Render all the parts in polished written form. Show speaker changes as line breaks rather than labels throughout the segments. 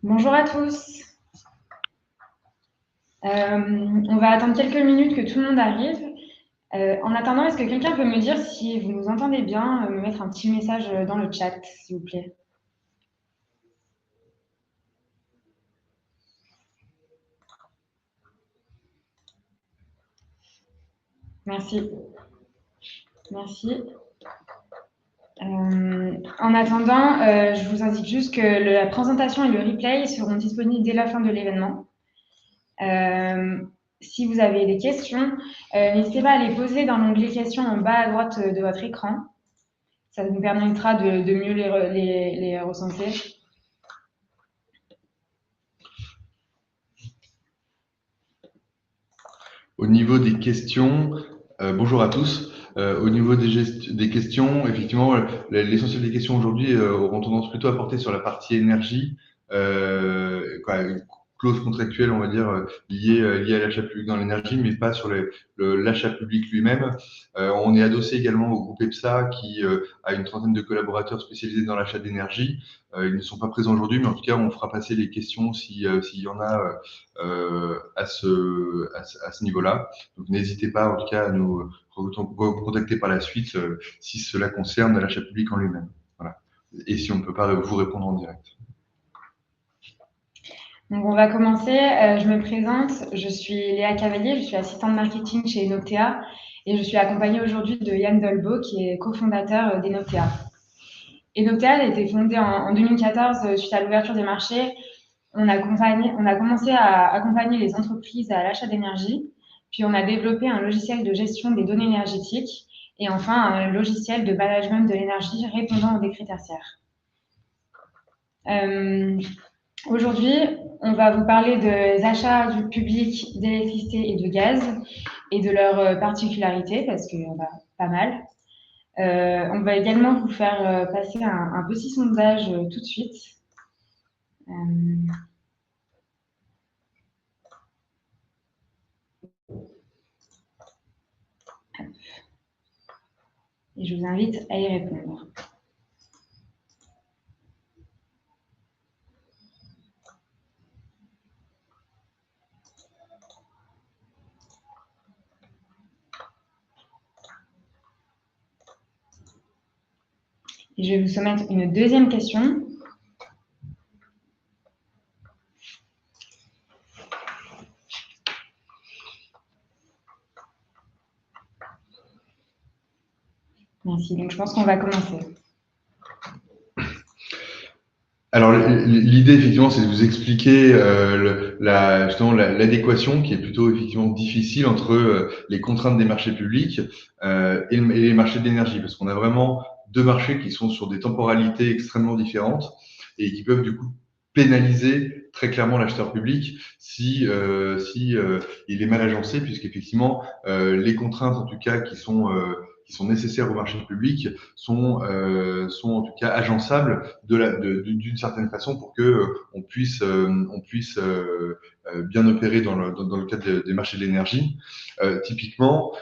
Bonjour à tous. On va attendre quelques minutes que tout le monde arrive. En attendant, est-ce que quelqu'un peut me dire si vous nous entendez bien, me mettre un petit message dans le chat, s'il vous plaît? Merci. Merci. En attendant, je vous indique juste que la présentation et le replay seront disponibles dès la fin de l'événement. Si vous avez des questions, n'hésitez pas à les poser dans l'onglet questions en bas à droite de votre écran. Ça nous permettra de mieux les recenser.
Au niveau des questions, bonjour à tous. Au niveau des questions, effectivement, l'essentiel des questions aujourd'hui auront tendance plutôt à porter sur la partie énergie, une clause contractuelle, on va dire, liée à l'achat public dans l'énergie, mais pas sur l'achat public lui-même. On est adossé également au groupe EPSA qui a une trentaine de collaborateurs spécialisés dans l'achat d'énergie. Ils ne sont pas présents aujourd'hui, mais en tout cas, on fera passer les questions s'il y en a à ce niveau-là. Donc n'hésitez pas en tout cas à nous contacter par la suite si cela concerne l'achat public en lui-même. Voilà. Et si on ne peut pas vous répondre en direct.
Donc on va commencer. Je me présente. Je suis Léa Cavalier. Je suis assistante marketing chez Enoctea et je suis accompagnée aujourd'hui de Yann Dolbeau qui est cofondateur d'Enoctea. Enoctea a été fondée en 2014 suite à l'ouverture des marchés. On a commencé à accompagner les entreprises à l'achat d'énergie, puis on a développé un logiciel de gestion des données énergétiques et enfin un logiciel de management de l'énergie répondant aux décrets tertiaires. Aujourd'hui, on va vous parler des achats du public d'électricité et de gaz et de leurs particularités parce qu'il y en a pas mal. On va également vous faire passer un petit sondage tout de suite. Et je vous invite à y répondre. Et je vais vous soumettre une deuxième question. Merci. Donc, je pense qu'on va commencer.
Alors l'idée effectivement c'est de vous expliquer justement l'adéquation qui est plutôt effectivement difficile entre les contraintes des marchés publics et les marchés de l'énergie parce qu'on a vraiment deux marchés qui sont sur des temporalités extrêmement différentes et qui peuvent du coup pénaliser très clairement l'acheteur public si il est mal agencé puisqu'effectivement les contraintes en tout cas qui sont nécessaires au marché public sont en tout cas agençables d'une certaine façon pour que on puisse bien opérer dans le cadre des marchés de l'énergie. Typiquement,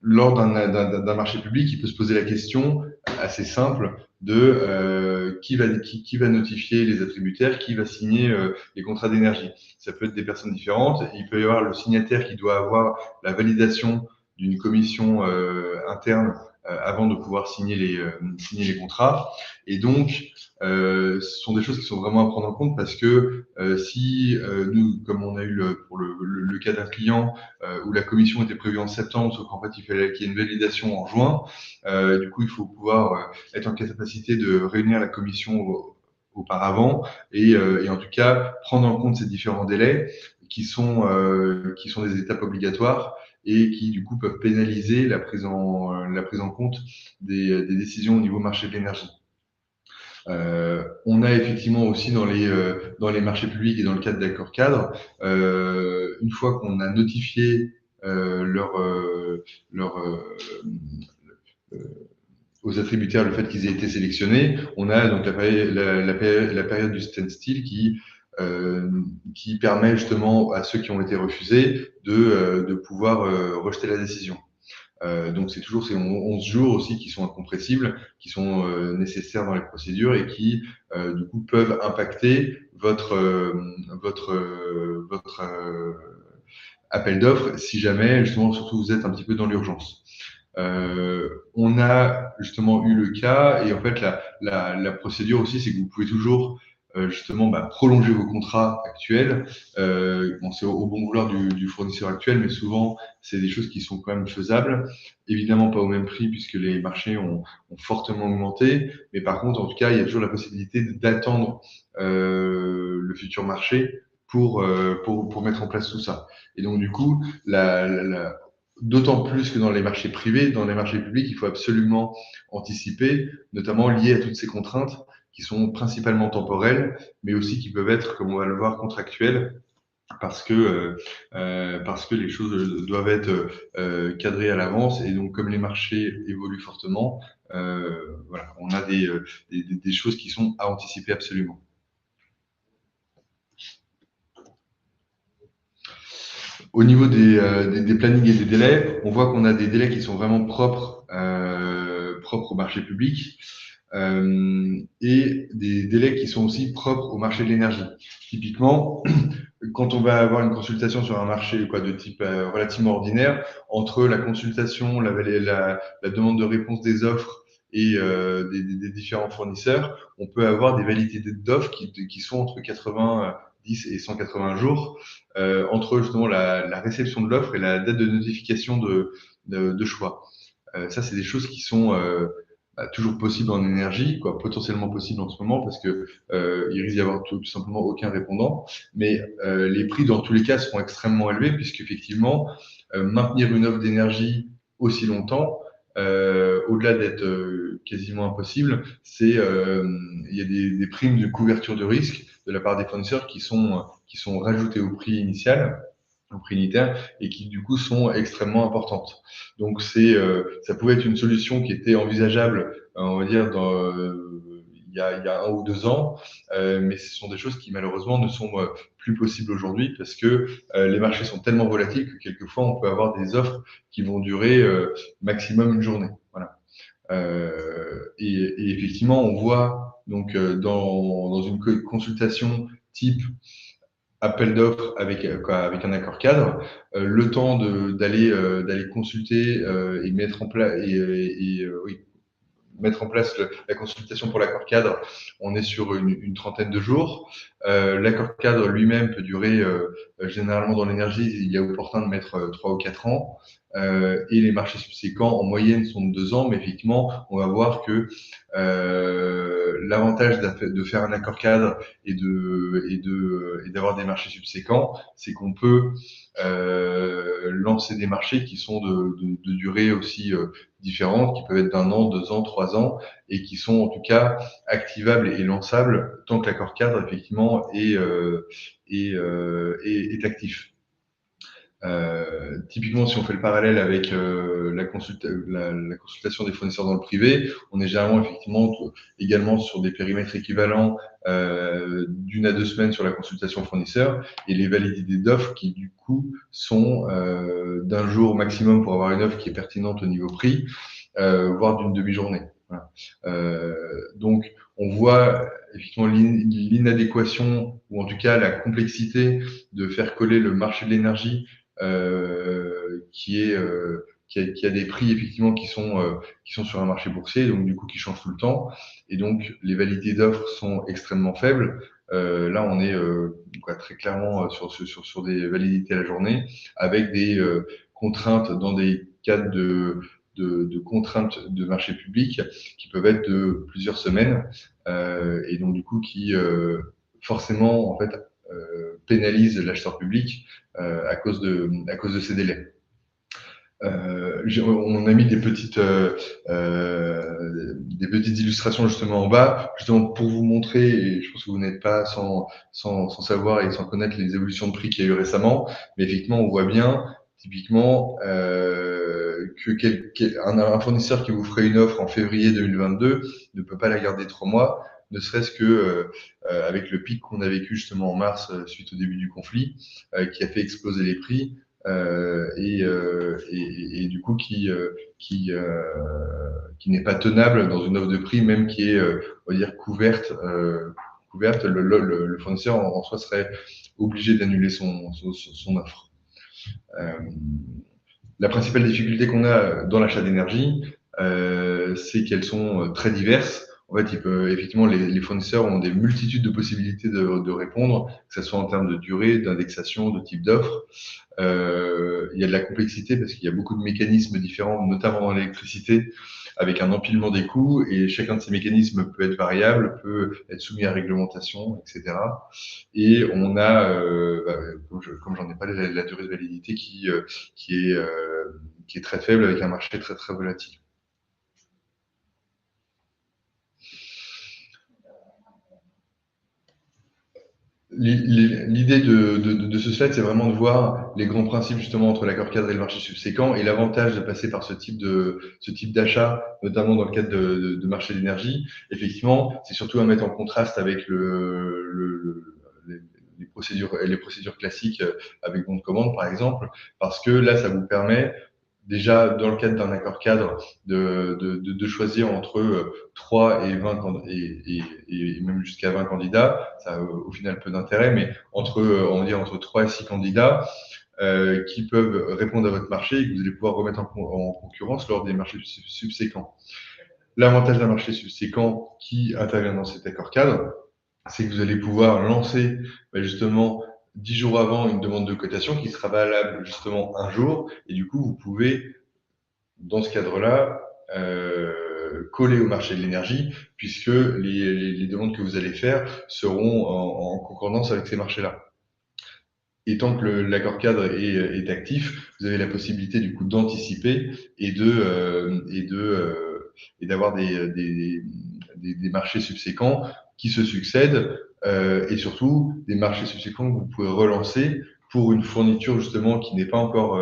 lors d'un marché public, il peut se poser la question assez simple de qui va notifier les attributaires, qui va signer les contrats d'énergie. Ça peut être des personnes différentes. Il peut y avoir le signataire qui doit avoir la validation d'une commission interne avant de pouvoir signer les contrats. Et donc, ce sont des choses qui sont vraiment à prendre en compte parce que si nous, comme on a eu pour le cas d'un client où la commission était prévue en septembre, sauf qu'en fait il fallait qu'il y ait une validation en juin, du coup il faut pouvoir être en capacité de réunir la commission auparavant et en tout cas prendre en compte ces différents délais qui sont des étapes obligatoires et qui du coup peuvent pénaliser la prise en compte des décisions au niveau marché de l'énergie. On a effectivement aussi dans les marchés publics et dans le cadre d'accords cadres, une fois qu'on a notifié aux attributaires le fait qu'ils aient été sélectionnés, on a donc la période du standstill qui permet justement à ceux qui ont été refusés de pouvoir rejeter la décision. Donc c'est toujours ces 11 jours aussi qui sont incompressibles, qui sont nécessaires dans les procédures et qui du coup peuvent impacter votre appel d'offres si jamais justement surtout vous êtes un petit peu dans l'urgence. On a justement eu le cas et en fait la procédure aussi c'est que vous pouvez toujours justement prolonger vos contrats actuels. Bon, c'est au bon vouloir du fournisseur actuel, mais souvent c'est des choses qui sont quand même faisables. Évidemment pas au même prix puisque les marchés ont fortement augmenté, mais par contre en tout cas il y a toujours la possibilité d'attendre le futur marché pour mettre en place tout ça. Et donc du coup d'autant plus que dans les marchés privés, dans les marchés publics, il faut absolument anticiper, notamment lié à toutes ces contraintes qui sont principalement temporelles, mais aussi qui peuvent être, comme on va le voir, contractuelles, parce que les choses doivent être cadrées à l'avance. Et donc, comme les marchés évoluent fortement, voilà, on a des choses qui sont à anticiper absolument. Au niveau des plannings et des délais, on voit qu'on a des délais qui sont vraiment propres au marché public et des délais qui sont aussi propres au marché de l'énergie. Typiquement, quand on va avoir une consultation sur un marché de type relativement ordinaire, entre la consultation, la demande de réponse des offres et des différents fournisseurs, on peut avoir des validités d'offres qui sont entre 90 et 180 jours entre justement la réception de l'offre et la date de notification de choix. Ça, c'est des choses qui sont toujours possibles en énergie, potentiellement possibles en ce moment parce que il risque d'y avoir tout simplement aucun répondant. Mais les prix, dans tous les cas, seront extrêmement élevés puisqu'effectivement, maintenir une offre d'énergie aussi longtemps, au-delà d'être quasiment impossible, il y a des primes de couverture de risque de la part des fournisseurs qui sont rajoutées au prix initial, au prix unitaire, et qui du coup sont extrêmement importantes. Donc ça pouvait être une solution qui était envisageable, on va dire, il y a 1 ou 2 ans, mais ce sont des choses qui malheureusement ne sont plus possibles aujourd'hui parce que les marchés sont tellement volatiles que quelquefois on peut avoir des offres qui vont durer maximum une journée. Voilà. Et effectivement, on voit donc dans une consultation type appel d'offres avec un accord cadre, le temps d'aller consulter et mettre en place oui, mettre en place la consultation pour l'accord cadre, on est sur une trentaine de jours. L'accord cadre lui-même peut durer, généralement dans l'énergie, il est opportun de mettre 3 ou 4 ans. Et les marchés subséquents, en moyenne, sont de 2 ans, mais effectivement, on va voir que l'avantage de faire un accord cadre et d'avoir des marchés subséquents, c'est qu'on peut lancer des marchés qui sont de durée aussi différentes, qui peuvent être d'1 an, 2 ans, 3 ans, et qui sont en tout cas activables et lançables tant que l'accord cadre effectivement est actif. Typiquement, si on fait le parallèle avec la consultation des fournisseurs dans le privé, on est généralement effectivement également sur des périmètres équivalents d'1 à 2 semaines sur la consultation fournisseur et les validités d'offres qui du coup sont d'1 jour maximum pour avoir une offre qui est pertinente au niveau prix, voire d'une demi-journée. Voilà. Donc, on voit effectivement l'inadéquation ou en tout cas la complexité de faire coller le marché de l'énergie qui a des prix effectivement qui sont sur un marché boursier, donc du coup qui changent tout le temps, et donc les validités d'offres sont extrêmement faibles. Là, on est très clairement sur des validités à la journée, avec des contraintes dans des cadres de contraintes de marché public qui peuvent être de plusieurs semaines, et donc du coup qui forcément en fait pénalisent l'acheteur public à cause de ces délais. On a mis des petites illustrations justement en bas, justement pour vous montrer, et je pense que vous n'êtes pas sans savoir et sans connaître les évolutions de prix qu'il y a eu récemment, mais effectivement on voit bien typiquement un fournisseur qui vous ferait une offre en février 2022 ne peut pas la garder 3 mois, ne serait-ce que avec le pic qu'on a vécu justement en mars suite au début du conflit, qui a fait exploser les prix. et du coup qui n'est pas tenable dans une offre de prix, même qui est, on va dire, couverte. Le fournisseur en soi serait obligé d'annuler son offre. La principale difficulté qu'on a dans l'achat d'énergie, c'est qu'elles sont très diverses. En fait, effectivement, les fournisseurs ont des multitudes de possibilités de répondre, que ce soit en termes de durée, d'indexation, de type d'offre. Il y a de la complexité parce qu'il y a beaucoup de mécanismes différents, notamment dans l'électricité, avec un empilement des coûts, et chacun de ces mécanismes peut être variable, peut être soumis à réglementation, etc. Et on a, comme j'en ai parlé, la durée de validité qui est très faible, avec un marché très très volatile. L'idée de ce slide, c'est vraiment de voir les grands principes justement entre l'accord cadre et le marché subséquent, et l'avantage de passer par ce type d'achat, notamment dans le cadre de marché d'énergie. Effectivement, c'est surtout à mettre en contraste avec les procédures classiques avec bon de commande, par exemple, parce que là, ça vous permet déjà, dans le cadre d'un accord cadre, de choisir entre 3 et 20 et même jusqu'à 20 candidats. Ça a au final peu d'intérêt, mais on va dire entre 3 et 6 candidats qui peuvent répondre à votre marché et que vous allez pouvoir remettre en concurrence lors des marchés subséquents. L'avantage d'un marché subséquent qui intervient dans cet accord cadre, c'est que vous allez pouvoir lancer justement 10 jours avant une demande de cotation qui sera valable justement un jour, et du coup vous pouvez dans ce cadre-là coller au marché de l'énergie, puisque les demandes que vous allez faire seront en concordance avec ces marchés-là. Et tant que l'accord cadre est actif, vous avez la possibilité du coup d'anticiper et d'avoir des marchés subséquents qui se succèdent, et surtout des marchés subséquents que vous pouvez relancer pour une fourniture justement qui n'est pas encore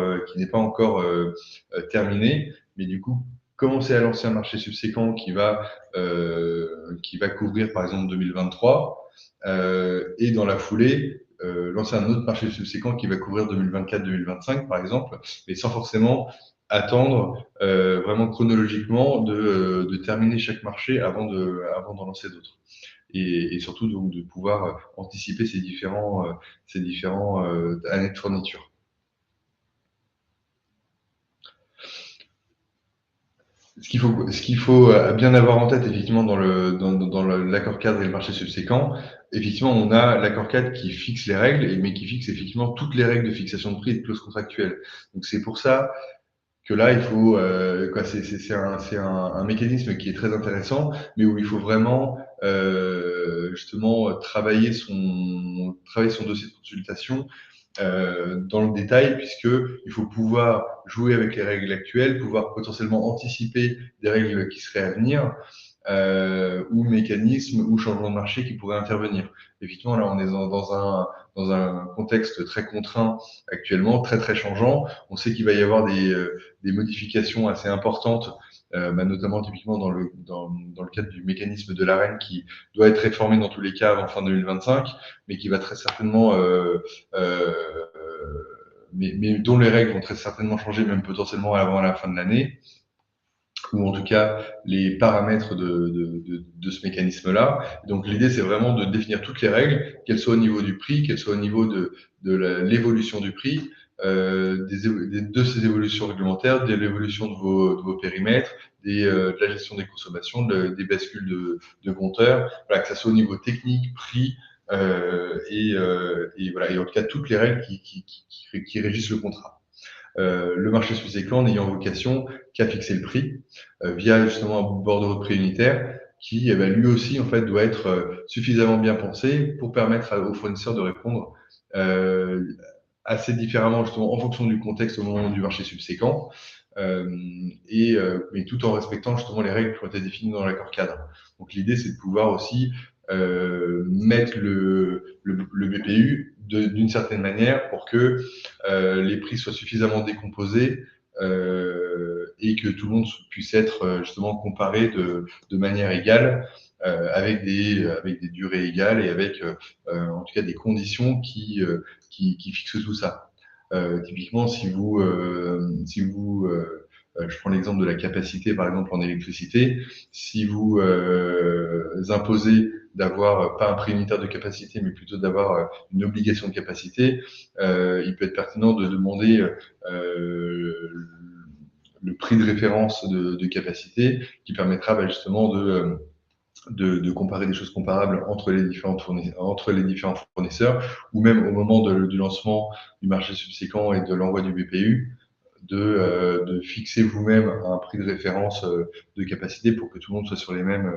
terminée, mais du coup commencer à lancer un marché subséquent qui va couvrir par exemple 2023, et dans la foulée lancer un autre marché subséquent qui va couvrir 2024-2025 par exemple, mais sans forcément attendre vraiment chronologiquement de terminer chaque marché avant d'en lancer d'autres. Et surtout donc, de pouvoir anticiper ces différents années de fourniture. Ce qu'il faut bien avoir en tête, effectivement, dans l'accord cadre et le marché subséquent, effectivement, on a l'accord cadre qui fixe les règles, mais qui fixe effectivement toutes les règles de fixation de prix et de clauses contractuelles. Donc, c'est pour ça que là, il faut, c'est un mécanisme qui est très intéressant, mais où il faut vraiment, justement, travailler son dossier de consultation dans le détail, puisque il faut pouvoir jouer avec les règles actuelles, pouvoir potentiellement anticiper des règles qui seraient à venir, ou mécanismes ou changements de marché qui pourraient intervenir. Effectivement, là, on est dans un contexte très contraint actuellement, très très changeant. On sait qu'il va y avoir des modifications assez importantes, notamment typiquement dans le cadre du mécanisme de l'AREN qui doit être réformé dans tous les cas avant fin 2025, mais qui va très certainement mais dont les règles vont très certainement changer, même potentiellement avant la fin de l'année, ou en tout cas les paramètres de ce mécanisme-là. Donc l'idée, c'est vraiment de définir toutes les règles, qu'elles soient au niveau du prix, qu'elles soient au niveau de l'évolution du prix, de ces évolutions réglementaires, de l'évolution de vos périmètres, de la gestion des consommations, des bascules de compteurs, voilà, que ça soit au niveau technique, prix, et voilà, et en tout cas toutes les règles qui régissent le contrat. Le marché subséquent n'ayant vocation qu'à fixer le prix via justement un bordereau de prix unitaire qui lui aussi en fait doit être suffisamment bien pensé pour permettre aux fournisseurs de répondre assez différemment justement en fonction du contexte au moment du marché subséquent, mais tout en respectant justement les règles qui ont été définies dans l'accord cadre. Donc l'idée, c'est de pouvoir aussi mettre le BPU d'une certaine manière pour que les prix soient suffisamment décomposés et que tout le monde puisse être justement comparé de manière égale, avec des durées égales et avec en tout cas des conditions qui fixent tout ça. Typiquement, je prends l'exemple de la capacité, par exemple en électricité, si vous imposez d'avoir pas un prix unitaire de capacité, mais plutôt d'avoir une obligation de capacité, il peut être pertinent de demander le prix de référence de capacité qui permettra justement de comparer des choses comparables entre les différents fournisseurs, ou même au moment du lancement du marché subséquent et de l'envoi du BPU, de fixer vous-même un prix de référence de capacité pour que tout le monde soit sur les mêmes,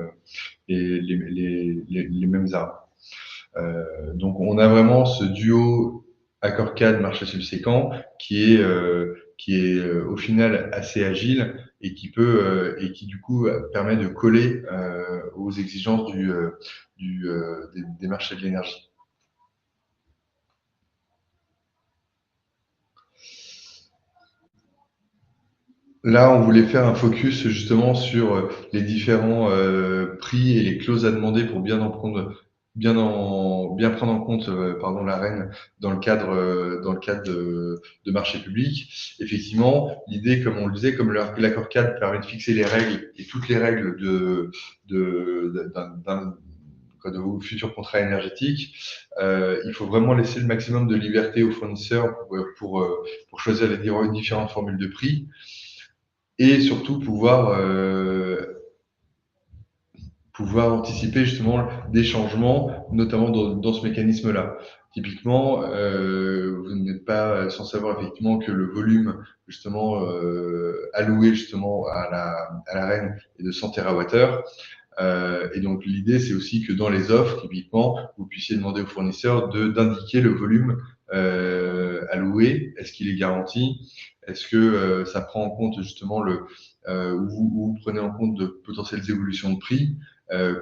les mêmes armes. Donc on a vraiment ce duo accord cadre marché subséquent qui est au final assez agile et et qui du coup permet de coller aux exigences des marchés de l'énergie. Là, on voulait faire un focus justement sur les différents prix et les clauses à demander pour bien prendre en compte l'AREN dans le cadre de marché public. Effectivement, l'idée, comme on le disait, comme l'accord cadre permet de fixer les règles et toutes les règles de vos futurs contrats énergétiques, il faut vraiment laisser le maximum de liberté aux fournisseurs pour choisir les différentes formules de prix. Et surtout pouvoir anticiper justement des changements, notamment dans ce mécanisme-là. Typiquement, vous n'êtes pas sans savoir effectivement que le volume justement alloué justement à la REN est de 100 TWh. Et donc l'idée, c'est aussi que dans les offres, typiquement, vous puissiez demander aux fournisseurs d'indiquer le volume alloué. Est-ce qu'il est garanti? Est-ce que ça prend en compte justement vous prenez en compte de potentielles évolutions de prix?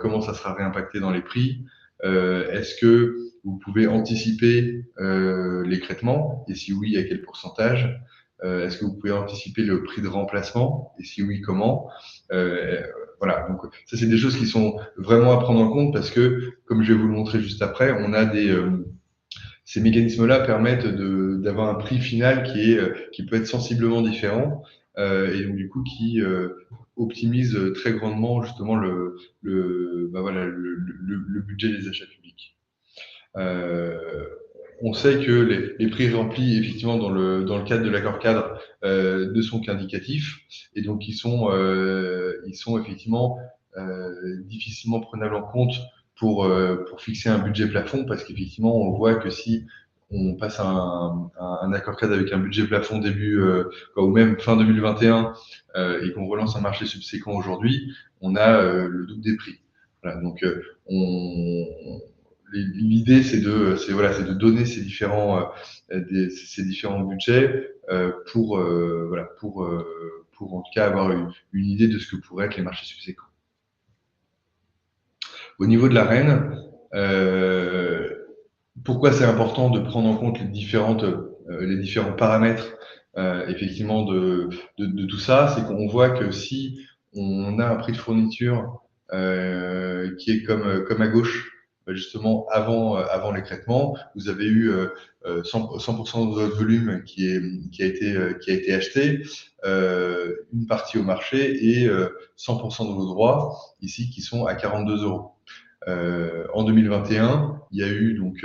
Comment ça sera réimpacté dans les prix? Est-ce que vous pouvez anticiper l'écrêtement? Et si oui, à quel pourcentage? Est-ce que vous pouvez anticiper le prix de remplacement? Et si oui, comment? Voilà, donc ça c'est des choses qui sont vraiment à prendre en compte parce que, comme je vais vous le montrer juste après, on a ces mécanismes-là permettent d'avoir un prix final qui peut être sensiblement différent et donc du coup qui optimise très grandement justement le budget des achats publics. On sait que les prix remplis effectivement dans le cadre de l'accord cadre ne sont qu'indicatifs et donc ils sont effectivement difficilement prenables en compte pour fixer un budget plafond parce qu'effectivement on voit que si on passe un accord cadre avec un budget plafond début ou même fin 2021 et qu'on relance un marché subséquent aujourd'hui, on a le double des prix. Voilà, donc l'idée, c'est de donner ces différents budgets pour en tout cas avoir une idée de ce que pourraient être les marchés subséquents. Au niveau de la REN, pourquoi c'est important de prendre en compte les différents paramètres effectivement de tout ça, c'est qu'on voit que si on a un prix de fourniture qui est comme à gauche, justement avant l'écrêtement, vous avez eu 100% de votre volume qui a été acheté, une partie au marché et 100% de vos droits ici qui sont à 42 €. En 2021, il y a eu donc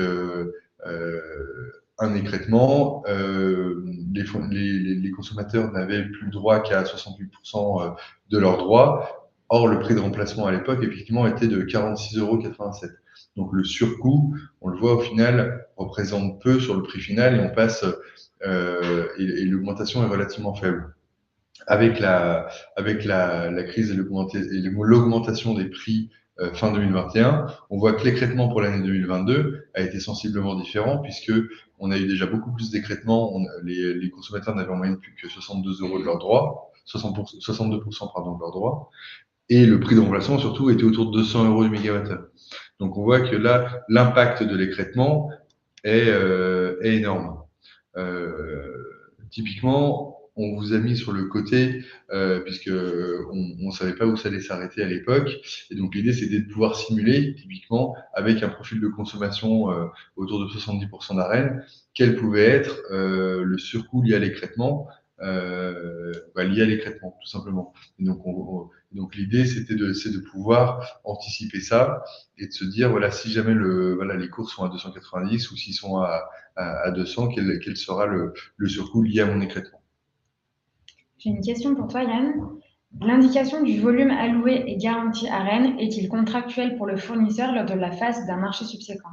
un écrêtement. Les consommateurs n'avaient plus le droit qu'à 68% de leurs droits. Or, le prix de remplacement à l'époque, effectivement, était de 46,87 €. Donc, le surcoût, on le voit au final, représente peu sur le prix final et on passe et l'augmentation est relativement faible. Avec la crise et l'augmentation des prix fin 2021, on voit que l'écrêtement pour l'année 2022 a été sensiblement différent puisque on a eu déjà beaucoup plus d'écrêtements. Les consommateurs n'avaient en moyenne plus que 62 € de leurs droits, 62% pardon, de leurs droits, et le prix de remplacement surtout était autour de 200 € du mégawattheure. Donc on voit que là, l'impact de l'écrêtement est énorme. Typiquement, on vous a mis sur le côté puisque on savait pas où ça allait s'arrêter à l'époque. Et donc l'idée c'était de pouvoir simuler typiquement avec un profil de consommation autour de 70% d'arène, quel pouvait être le surcoût lié à l'écrêtement, lié à l'écrêtement tout simplement. Et donc l'idée c'est de pouvoir anticiper ça et de se dire voilà si jamais les cours sont à 290 ou s'ils sont à 200, quel sera le surcoût lié à mon écrêtement.
J'ai une question pour toi, Yann. L'indication du volume alloué et garanti à Rennes est-il contractuel pour le fournisseur lors de la phase d'un marché subséquent?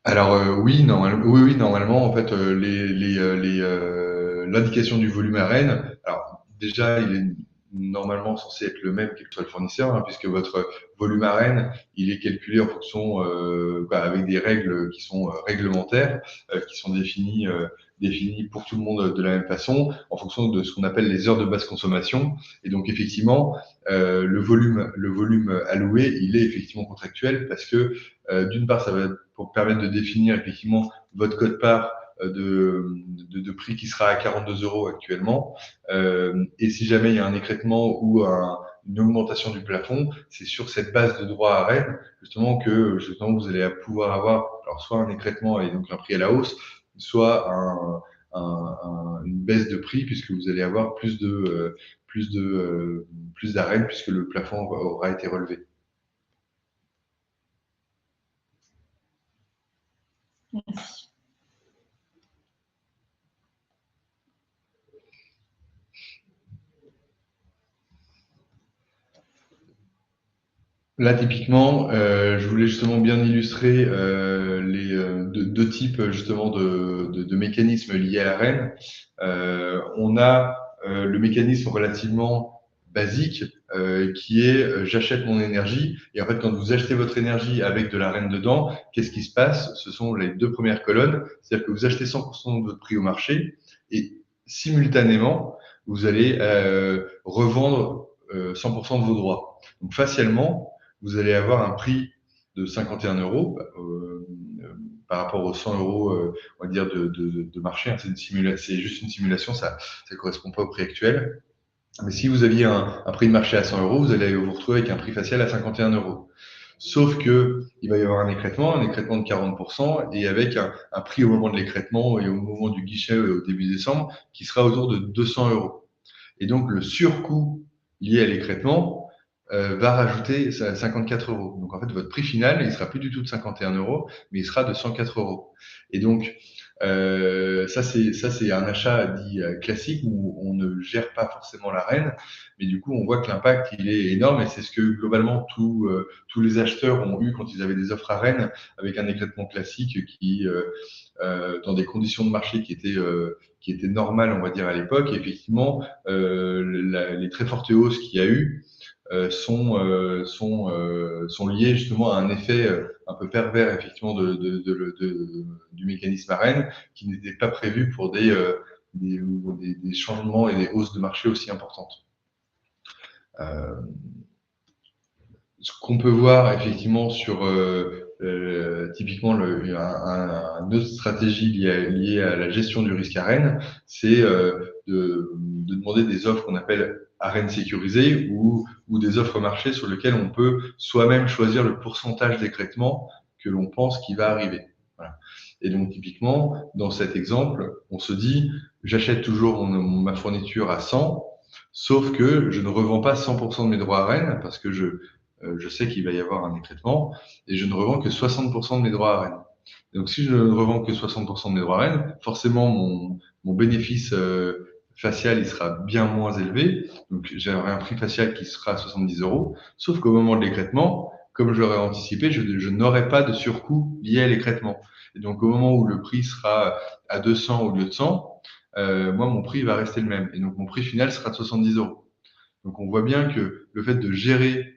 Alors oui, normalement en fait l'indication du volume à Rennes, alors déjà il est normalement censé être le même quel que soit le fournisseur, hein, puisque votre volume à Rennes il est calculé en fonction avec des règles qui sont réglementaires, qui sont définies pour tout le monde de la même façon, en fonction de ce qu'on appelle les heures de basse consommation. Et donc effectivement le volume alloué il est effectivement contractuel parce que d'une part, ça va pour permettre de définir effectivement votre quote-part de prix qui sera à 42 € actuellement. Et si jamais il y a un écrêtement ou une augmentation du plafond, c'est sur cette base de droit à Rennes justement que vous allez pouvoir avoir alors soit un écrêtement et donc un prix à la hausse, soit une baisse de prix puisque vous allez avoir plus d'arènes puisque le plafond aura été relevé.
Merci.
Là, typiquement, je voulais justement bien illustrer les deux types justement de mécanismes liés à la reine. On a le mécanisme relativement basique qui est j'achète mon énergie et en fait quand vous achetez votre énergie avec de la reine dedans, qu'est-ce qui se passe? Ce sont les deux premières colonnes, c'est-à-dire que vous achetez 100% de votre prix au marché et simultanément vous allez revendre 100% de vos droits. Donc facialement vous allez avoir un prix de 51 € par rapport aux 100 €, on va dire, de marché. C'est juste une simulation, ça ne correspond pas au prix actuel. Mais si vous aviez un prix de marché à 100 €, vous allez vous retrouver avec un prix facial à 51 €. Sauf que il va y avoir un écrêtement de 40%, et avec un prix au moment de l'écrêtement et au moment du guichet au début décembre, qui sera autour de 200 €. Et donc, le surcoût lié à l'écrêtement va rajouter 54 €. Donc en fait, votre prix final, il sera plus du tout de 51 €, mais il sera de 104 €. Et donc ça c'est un achat dit classique où on ne gère pas forcément la reine, mais du coup on voit que l'impact il est énorme et c'est ce que globalement tous les acheteurs ont eu quand ils avaient des offres à reine avec un écrêtement classique qui dans des conditions de marché qui étaient normales on va dire à l'époque. Et effectivement les très fortes hausses qu'il y a eu sont liées justement à un effet un peu pervers effectivement du mécanisme AREN qui n'était pas prévu pour des changements et des hausses de marché aussi importantes. Ce qu'on peut voir effectivement sur typiquement une autre stratégie liée à la gestion du risque AREN, c'est de demander des offres qu'on appelle AREN sécurisées ou des offres marché sur lesquelles on peut soi-même choisir le pourcentage d'écrêtement que l'on pense qui va arriver. Voilà. Et donc typiquement, dans cet exemple, on se dit, j'achète toujours ma fourniture à 100, sauf que je ne revends pas 100% de mes droits AREN parce que je sais qu'il va y avoir un écrêtement et je ne revends que 60% de mes droits à Rennes. Donc, si je ne revends que 60% de mes droits à Rennes, forcément, mon bénéfice facial, il sera bien moins élevé. Donc, j'aurai un prix facial qui sera à 70 €. Sauf qu'au moment de l'écrêtement, comme je l'aurais anticipé, je n'aurai pas de surcoût lié à l'écrêtement. Et donc, au moment où le prix sera à 200 au lieu de 100, moi, mon prix va rester le même. Et donc, mon prix final sera de 70 €. Donc, on voit bien que le fait de gérer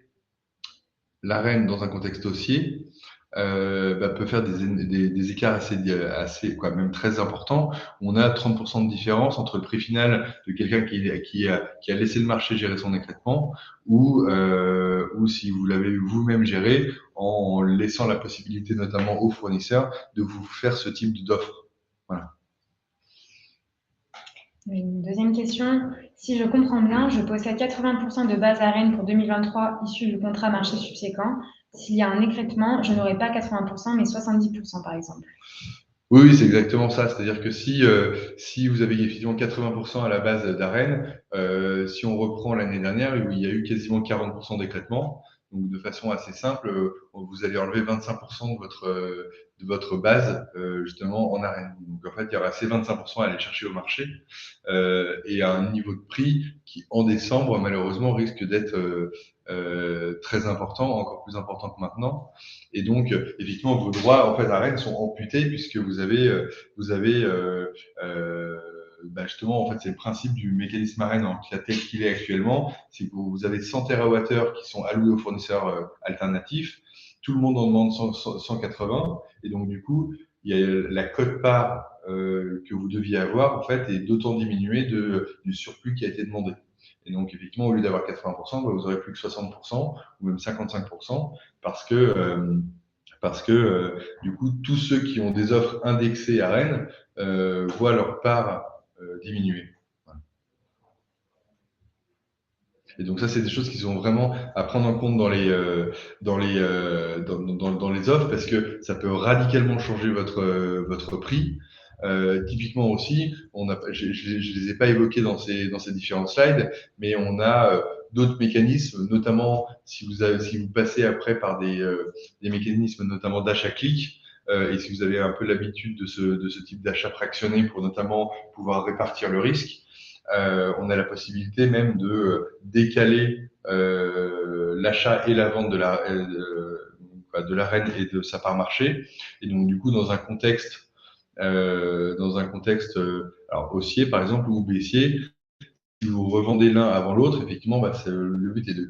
l'arène dans un contexte haussier peut faire des écarts assez quoi, même très importants. On a 30% de différence entre le prix final de quelqu'un qui a laissé le marché gérer son écrêtement ou si vous l'avez vous-même géré en laissant la possibilité notamment aux fournisseurs de vous faire ce type d'offre. Voilà.
Une deuxième question. Si je comprends bien, je possède 80% de base à Rennes pour 2023 issus du contrat marché subséquent. S'il y a un écrêtement, je n'aurai pas 80%, mais 70% par exemple.
Oui, oui, c'est exactement ça. C'est-à-dire que si vous avez effectivement 80% à la base d'Arène, si on reprend l'année dernière où il y a eu quasiment 40% d'écrêtement, donc de façon assez simple, vous allez enlever 25% de votre base justement en Arène. Donc en fait, il y aura ces 25% à aller chercher au marché et à un niveau de prix qui en décembre malheureusement risque d'être très important, encore plus important que maintenant. Et donc, effectivement, vos droits en fait à Rennes sont amputés puisque vous avez bah justement, en fait, c'est le principe du mécanisme à Rennes tel qu'il est actuellement, c'est que vous avez 100 TWh qui sont alloués aux fournisseurs alternatifs. Tout le monde en demande 180, et donc du coup, il y a la quote-part que vous deviez avoir en fait est d'autant diminuée du surplus qui a été demandé. Et donc, effectivement, au lieu d'avoir 80%, bah, vous aurez plus que 60% ou même 55% parce que du coup, tous ceux qui ont des offres indexées à Rennes voient leur part diminuer. Voilà. Et donc ça, c'est des choses qui sont vraiment à prendre en compte dans les offres parce que ça peut radicalement changer votre prix. Typiquement aussi, je les ai pas évoqués dans ces différents slides, mais on a d'autres mécanismes, notamment si vous passez après par des mécanismes notamment d'achat clic, et si vous avez un peu l'habitude de ce type d'achat fractionné pour notamment pouvoir répartir le risque, on a la possibilité même de décaler l'achat et la vente de la reine et de sa part marché. Et donc du coup, dans un contexte alors haussier par exemple ou baissier, si vous revendez l'un avant l'autre, effectivement, bah, le but est de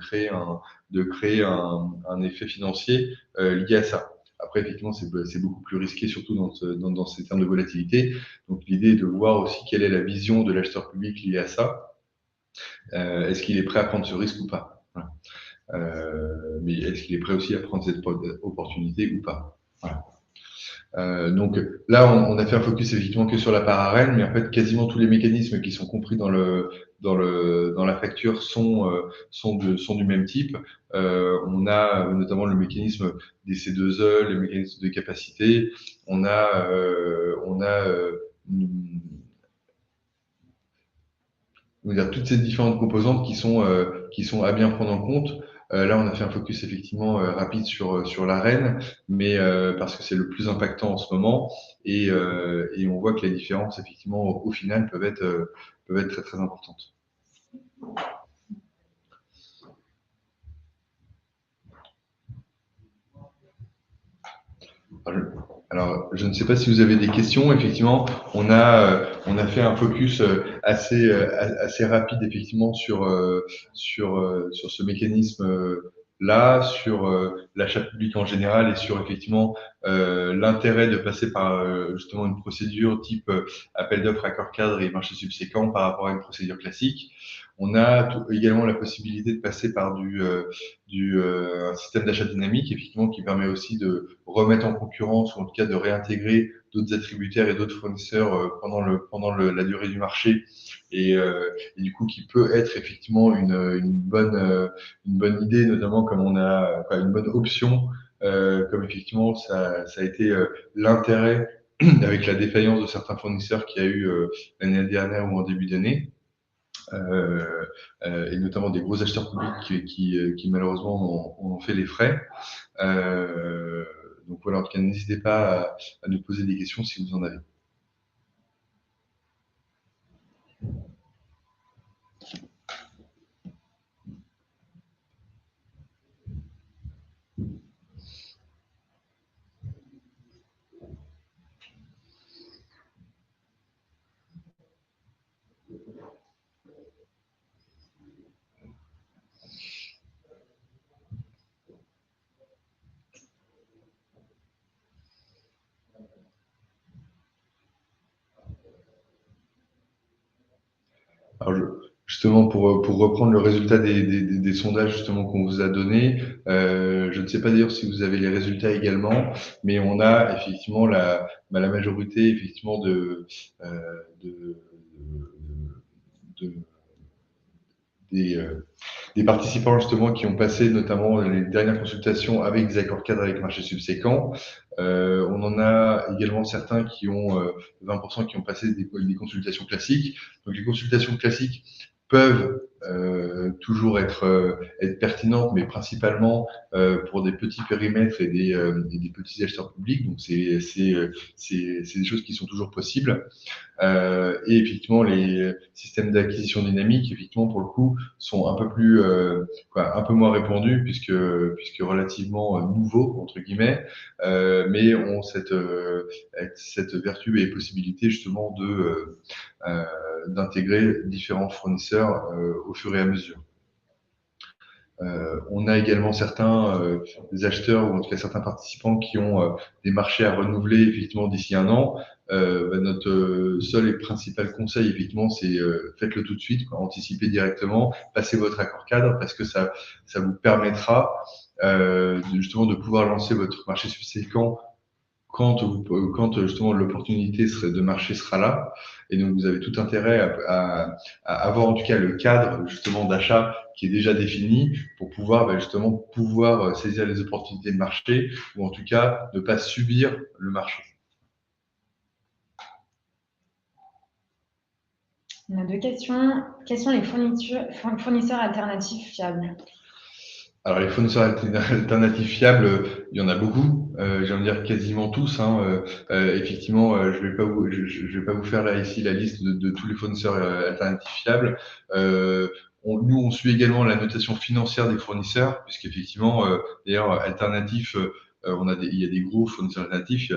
créer un effet financier lié à ça. Après, effectivement, c'est beaucoup plus risqué, surtout dans ces termes de volatilité. Donc, l'idée est de voir aussi quelle est la vision de l'acheteur public liée à ça. Est-ce qu'il est prêt à prendre ce risque ou pas? Voilà. Mais est-ce qu'il est prêt aussi à prendre cette opportunité ou pas? Voilà. Donc là, on a fait un focus effectivement que sur la part arène, mais en fait, quasiment tous les mécanismes qui sont compris dans la facture sont du même type. On a notamment le mécanisme des C2E, les mécanismes de capacité. On a on va dire, toutes ces différentes composantes qui sont à bien prendre en compte. Là, on a fait un focus effectivement rapide sur l'arène, mais parce que c'est le plus impactant en ce moment, et on voit que les différences effectivement au final peuvent être très très importantes. Alors, je ne sais pas si vous avez des questions. Effectivement, on a fait un focus assez rapide, effectivement, sur ce mécanisme là, sur l'achat public en général et sur effectivement l'intérêt de passer par justement une procédure type appel d'offres, accord cadre et marché subséquent par rapport à une procédure classique. On a également la possibilité de passer par un système d'achat dynamique, effectivement, qui permet aussi de remettre en concurrence ou en tout cas de réintégrer d'autres attributaires et d'autres fournisseurs pendant la durée du marché, et du coup qui peut être effectivement une bonne idée, notamment comme on a enfin, une bonne option, comme effectivement ça a été l'intérêt avec la défaillance de certains fournisseurs qu'il y a eu l'année dernière ou en début d'année. Et notamment des gros acheteurs publics qui malheureusement en ont fait les frais. Donc voilà, en tout cas, n'hésitez pas à nous poser des questions si vous en avez. Alors, justement, pour reprendre le résultat des sondages justement qu'on vous a donnés, je ne sais pas d'ailleurs si vous avez les résultats également, mais on a effectivement la majorité effectivement de, des participants justement qui ont passé notamment les dernières consultations avec des accords cadres avec marché subséquent. On en a également certains qui ont 20% qui ont passé des consultations classiques. Donc les consultations classiques peuvent toujours être pertinentes, mais principalement pour des petits périmètres et des petits acheteurs publics. Donc c'est des choses qui sont toujours possibles. Et effectivement, les systèmes d'acquisition dynamique, effectivement, pour le coup, sont un peu plus, un peu moins répandus puisque relativement nouveaux entre guillemets, mais ont cette vertu et possibilité justement d'intégrer différents fournisseurs au fur et à mesure. On a également certains des acheteurs ou en tout cas certains participants qui ont des marchés à renouveler effectivement d'ici un an. Notre seul et principal conseil effectivement c'est faites-le tout de suite, anticipez directement, passez votre accord cadre parce que ça vous permettra justement de pouvoir lancer votre marché subséquent quand justement l'opportunité de marché sera là. Et donc vous avez tout intérêt à avoir en tout cas le cadre justement d'achat qui est déjà défini pour pouvoir justement pouvoir saisir les opportunités de marché ou en tout cas ne pas subir le marché.
On a deux questions. Quels sont les fournisseurs alternatifs fiables?
Alors les fournisseurs alternatifs fiables, il y en a beaucoup. J'ai envie de dire quasiment tous. Effectivement, je vais pas vous faire là ici la liste de tous les fournisseurs alternatifs fiables. Nous, on suit également la notation financière des fournisseurs, puisqu'effectivement, d'ailleurs, alternatifs, il y a des gros fournisseurs alternatifs.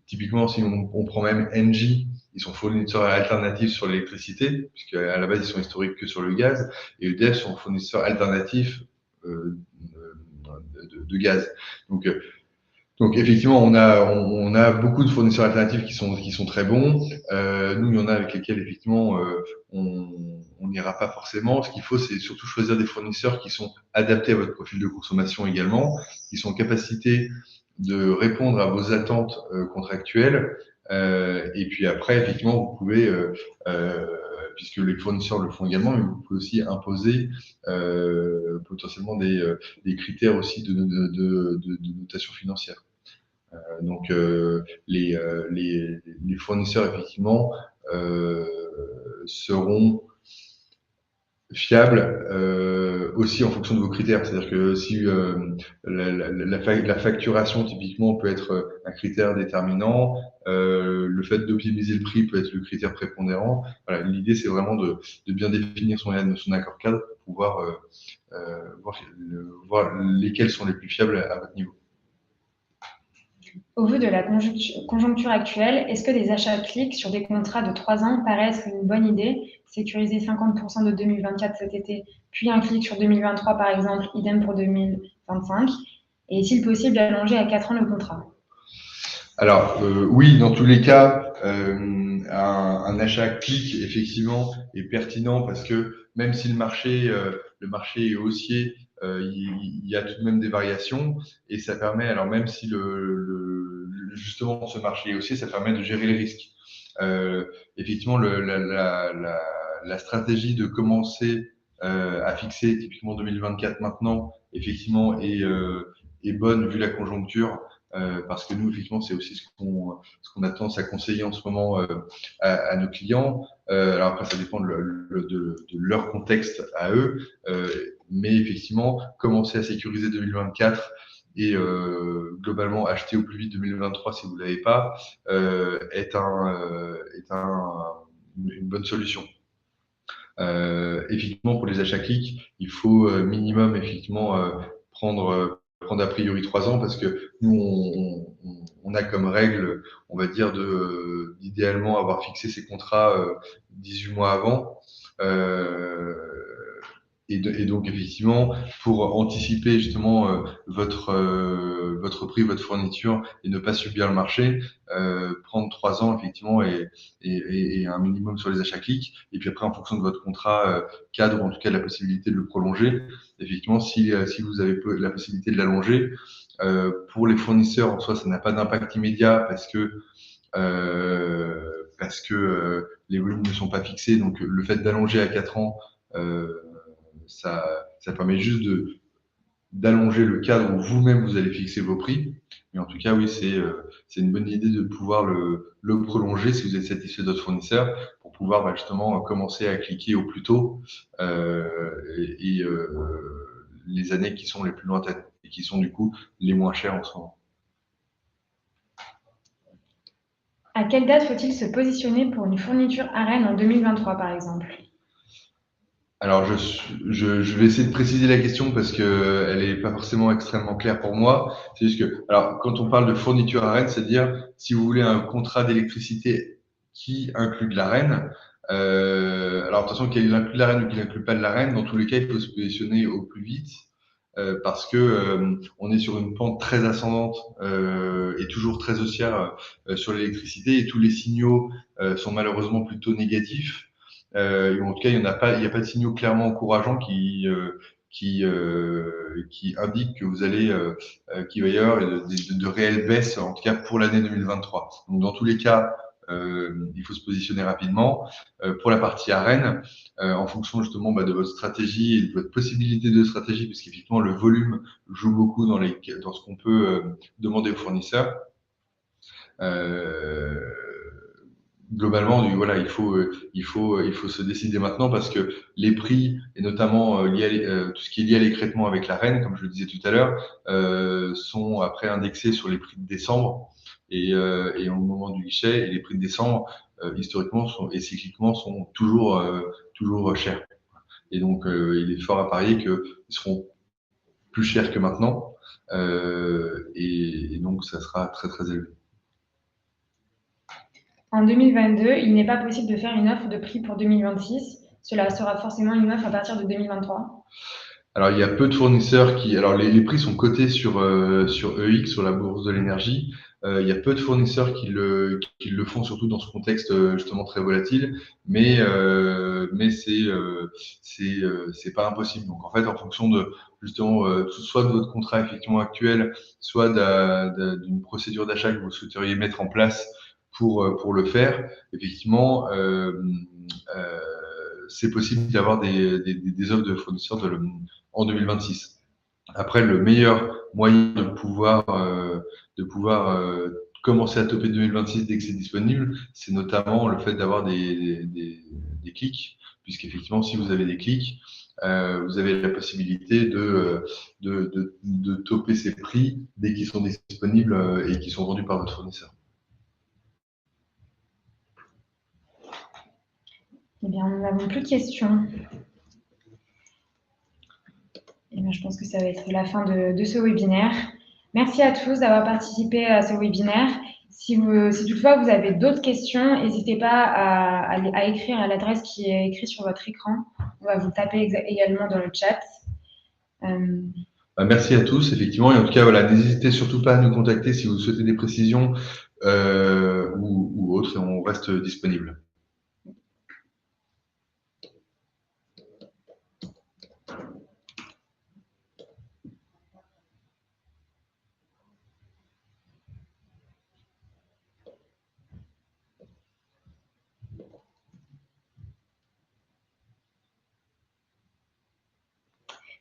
Typiquement, si on prend même Engie, ils sont fournisseurs alternatifs sur l'électricité, puisque à la base, ils sont historiques que sur le gaz, et EDF sont fournisseurs alternatifs de gaz. Donc effectivement, on a beaucoup de fournisseurs alternatifs qui sont très bons. Nous, il y en a avec lesquels effectivement on n'ira pas forcément. Ce qu'il faut, c'est surtout choisir des fournisseurs qui sont adaptés à votre profil de consommation également, qui sont en capacité de répondre à vos attentes contractuelles. Et puis après, effectivement, vous pouvez puisque les fournisseurs le font également, mais vous pouvez aussi imposer potentiellement des critères aussi de notation financière. Donc les fournisseurs effectivement seront fiables aussi en fonction de vos critères. C'est-à-dire que si la facturation typiquement peut être un critère déterminant, le fait d'optimiser le prix peut être le critère prépondérant. Voilà, l'idée c'est vraiment de bien définir son accord cadre pour pouvoir voir lesquels sont les plus fiables à votre niveau.
Au vu de la conjoncture actuelle, est-ce que des achats clics sur des contrats de 3 ans paraissent une bonne idée? Sécuriser 50% de 2024 cet été, puis un clic sur 2023 par exemple, idem pour 2025. Et est-il possible d'allonger à 4 ans le contrat?
Alors oui, dans tous les cas, un achat clic effectivement est pertinent parce que même si le marché est haussier, il y a tout de même des variations et ça permet, alors même si justement ce marché est haussier, ça permet de gérer les risques. Effectivement, la stratégie de commencer à fixer typiquement 2024 maintenant, effectivement, est bonne vu la conjoncture. Parce que nous, effectivement, c'est aussi ce qu'on a tendance à conseiller en ce moment à nos clients. Alors après, ça dépend de leur contexte à eux, mais effectivement, commencer à sécuriser 2024 et globalement acheter au plus vite 2023 si vous ne l'avez pas est une bonne solution. Effectivement, pour les achats clics, il faut minimum effectivement prendre a priori 3 ans parce que nous on a comme règle, on va dire, d'idéalement avoir fixé ces contrats 18 mois avant. Et donc effectivement, pour anticiper justement votre prix, votre fourniture et ne pas subir le marché, prendre 3 ans effectivement et un minimum sur les achats clics. Et puis après, en fonction de votre contrat cadre, ou en tout cas la possibilité de le prolonger, effectivement, si vous avez la possibilité de l'allonger, pour les fournisseurs en soi, ça n'a pas d'impact immédiat parce que parce que les volumes ne sont pas fixés. Donc le fait d'allonger à 4 ans, ça permet juste d'allonger le cadre où vous-même vous allez fixer vos prix. Mais en tout cas, oui, c'est une bonne idée de pouvoir le prolonger si vous êtes satisfait de votre fournisseur pour pouvoir justement commencer à cliquer au plus tôt les années qui sont les plus lointaines et qui sont du coup les moins chères en ce moment.
À quelle date faut-il se positionner pour une fourniture ARENH en 2023, par exemple?
Alors, je vais essayer de préciser la question parce que elle est pas forcément extrêmement claire pour moi. C'est juste que, alors, quand on parle de fourniture ARENH, c'est-à-dire si vous voulez un contrat d'électricité qui inclut de l'ARENH, alors attention qu'il inclut de l'ARENH ou qu'il inclut pas de l'ARENH, dans tous les cas, il faut se positionner au plus vite parce que on est sur une pente très ascendante et toujours très haussière sur l'électricité et tous les signaux sont malheureusement plutôt négatifs. En tout cas, il n'y a pas de signaux clairement encourageants qui indiquent que vous allez, qu'il va y avoir de réelles baisses, en tout cas pour l'année 2023. Donc, dans tous les cas, il faut se positionner rapidement. Pour la partie arène, en fonction justement de votre stratégie et de votre possibilité de stratégie, puisqu'effectivement le volume joue beaucoup dans ce qu'on peut demander aux fournisseurs. Euh, Globalement, voilà, il faut se décider maintenant parce que les prix, et notamment tout ce qui est lié à l'écrêtement avec la reine, comme je le disais tout à l'heure, sont après indexés sur les prix de décembre et au moment du guichet, et les prix de décembre, historiquement et cycliquement, sont toujours chers. Et donc, il est fort à parier qu'ils seront plus chers que maintenant, et donc ça sera très très élevé.
En 2022, il n'est pas possible de faire une offre de prix pour 2026. Cela sera forcément une offre à partir de 2023.
Alors, il y a peu de fournisseurs alors les prix sont cotés sur EX, sur la bourse de l'énergie. Il y a peu de fournisseurs qui le font, surtout dans ce contexte justement très volatile, mais c'est pas impossible. Donc, en fait, en fonction de justement soit de votre contrat effectivement actuel, soit d'une procédure d'achat que vous souhaiteriez mettre en place pour le faire, effectivement, euh, c'est possible d'avoir des offres de fournisseurs en 2026. Après, le meilleur moyen de pouvoir commencer à toper 2026 dès que c'est disponible, c'est notamment le fait d'avoir des clics, puisqu'effectivement, si vous avez des clics, vous avez la possibilité de toper ces prix dès qu'ils sont disponibles et qu'ils sont vendus par votre fournisseur.
Eh bien, nous n'avons plus de questions. Eh bien, je pense que ça va être la fin de ce webinaire. Merci à tous d'avoir participé à ce webinaire. Si toutefois vous avez d'autres questions, n'hésitez pas à écrire à l'adresse qui est écrite sur votre écran. On va vous taper également dans le chat.
Merci à tous, effectivement. Et en tout cas, voilà, n'hésitez surtout pas à nous contacter si vous souhaitez des précisions ou autres, et on reste disponible.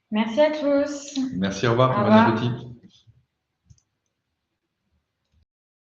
Merci à tous.
Merci, au revoir,
Au
bon
revoir.
appétit.